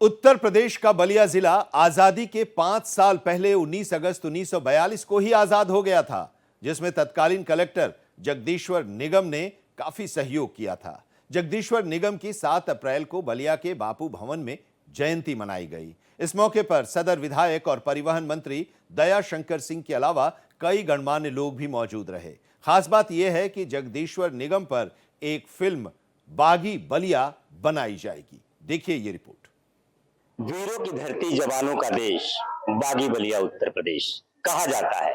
उत्तर प्रदेश का बलिया जिला आजादी के 5 साल पहले 19 अगस्त 1942 को ही आजाद हो गया था, जिसमें तत्कालीन कलेक्टर जगदीश्वर निगम ने काफी सहयोग किया था। जगदीश्वर निगम की 7 अप्रैल को बलिया के बापू भवन में जयंती मनाई गई। इस मौके पर सदर विधायक और परिवहन मंत्री दया शंकर सिंह के अलावा कई गणमान्य लोग भी मौजूद रहे। खास बात यह है कि जगदीश्वर निगम पर एक फिल्म बागी बलिया बनाई जाएगी। देखिए ये रिपोर्ट। वीरों की धरती, जवानों का देश, बागी बलिया उत्तर प्रदेश कहा जाता है।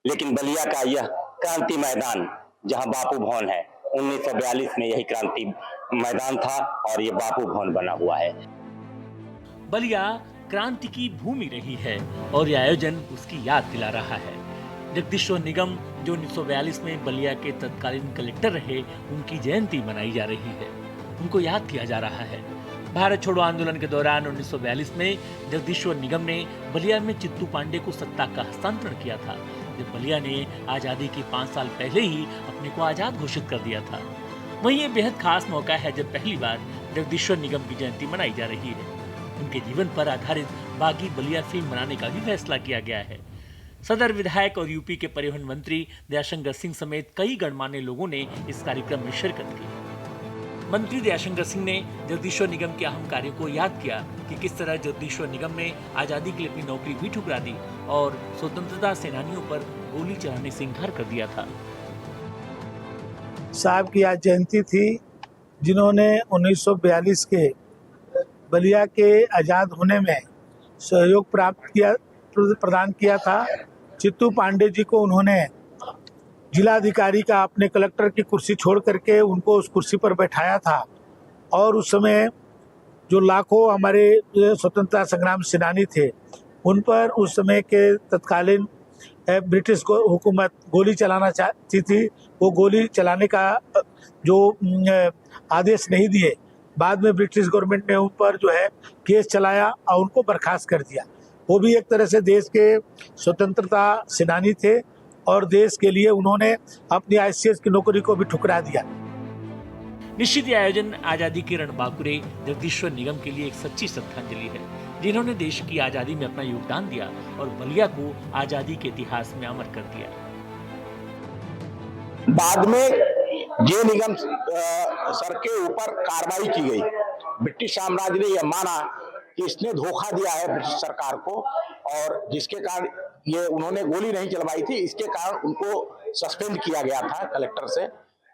लेकिन बलिया का यह क्रांति मैदान जहां बापू भवन है, 1942 में यही क्रांति मैदान था और ये बापू भवन बना हुआ है। बलिया क्रांति की भूमि रही है और यह आयोजन उसकी याद दिला रहा है। जगदीश्वर निगम जो 1942 में बलिया के तत्कालीन कलेक्टर रहे, उनकी जयंती मनाई जा रही है, उनको याद किया जा रहा है। भारत छोड़ो आंदोलन के दौरान 1942 में जगदीश्वर निगम ने बलिया में चित्तू पांडे को सत्ता का हस्तांतरण किया था, जब बलिया ने आजादी के 5 साल पहले ही अपने को आजाद घोषित कर दिया था। वहीं ये बेहद खास मौका है जब पहली बार जगदीश्वर निगम की जयंती मनाई जा रही है। उनके जीवन पर आधारित बागी बलिया फिल्म बनाने का भी फैसला किया गया है। सदर विधायक और यूपी के परिवहन मंत्री दयाशंकर सिंह समेत कई गणमान्य लोगों ने इस कार्यक्रम में शिरकत की। मंत्री दयाशंकर सिंह ने जगदीश्वर निगम के अहम कार्यों को याद किया कि किस तरह जगदीश्वर निगम ने आजादी के लिए अपनी नौकरी भी ठुकरा दी और स्वतंत्रता सेनानियों पर गोली चलाने से इंकार कर दिया था। साहब की आज जयंती थी, जिन्होंने 1942 के बलिया के आजाद होने में सहयोग प्रदान किया था। चित्तू पांडे जी को उन्होंने जिलाधिकारी का अपने कलेक्टर की कुर्सी छोड़ करके उनको उस कुर्सी पर बैठाया था और उस समय जो लाखों हमारे स्वतंत्रता संग्राम सेनानी थे, उन पर उस समय के तत्कालीन ब्रिटिश हुकूमत गोली चलाना चाहती थी। वो गोली चलाने का जो आदेश नहीं दिए, बाद में ब्रिटिश गवर्नमेंट ने उन पर जो है केस चलाया और उनको बर्खास्त कर दिया। वो भी एक तरह से देश के स्वतंत्रता सेनानी थे और देश के लिए उन्होंने अपनी आईसीएस की नौकरी को भी ठुकरा दिया। निश्चित ही आयोजन आजादी के रणबांकुरे जगदीश्वर निगम के लिए एक सच्ची श्रद्धांजलि है, जिन्होंने देश की आजादी में अपना योगदान दिया और बलिया को आजादी के इतिहास में अमर कर दिया। बाद में जे निगम सर के ऊपर कार्रवाई की गई। ब्रिटिश साम्राज्य ने यह माना कि इसने धोखा दिया है ब्रिटिश सरकार को और जिसके कारण ये उन्होंने गोली नहीं चलवाई थी, इसके कारण उनको सस्पेंड किया गया था कलेक्टर से।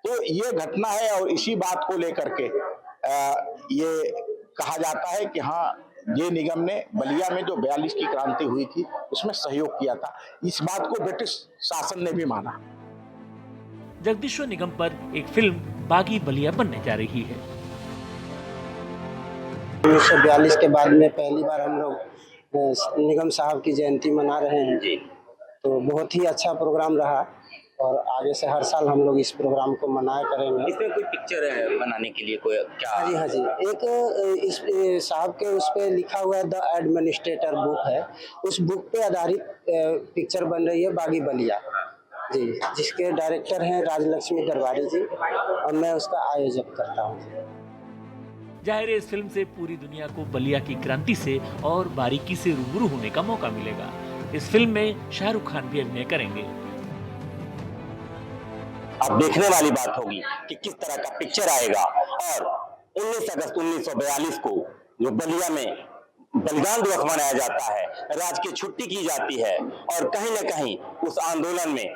तो ये घटना है और इसी बात को लेकर के ये कहा जाता है कि हाँ, ये निगम ने बलिया में जो 42 की क्रांति हुई थी उसमें सहयोग किया था। इस बात को ब्रिटिश शासन ने भी माना। जगदीश्वर निगम पर एक फिल्म बागी बलिया बनने जा रही है। 1942 के बाद में पहली बार हम लोग निगम साहब की जयंती मना रहे हैं जी। तो बहुत ही अच्छा प्रोग्राम रहा और आगे से हर साल हम लोग इस प्रोग्राम को मनाया करेंगे। इसमें कोई पिक्चर है बनाने के लिए कोई क्या? हाँ जी, एक इस साहब के उस पे लिखा हुआ है द एडमिनिस्ट्रेटर बुक है, उस बुक पे आधारित पिक्चर बन रही है बागी बलिया जी, जिसके डायरेक्टर हैं राजलक्ष्मी दरबारी जी और मैं उसका आयोजक करता हूँ। जाहिर है इस फिल्म से पूरी दुनिया को बलिया की क्रांति से और बारीकी से रूबरू होने का मौका मिलेगा। इस फिल्म में शाहरुख खान भी अभिनय करेंगे। अब देखने वाली बात होगी कि किस तरह का पिक्चर आएगा और 19 अगस्त 1942 को जो बलिया में बलिदान दिवस मनाया जाता है, राजकीय छुट्टी की जाती है और कहीं न कहीं उस आंदोलन में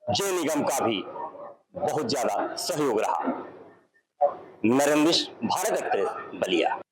जे निगम का भी बहुत ज्यादा सहयोग रहा। नरेंद्र, भारत एक्सप्रेस, बलिया।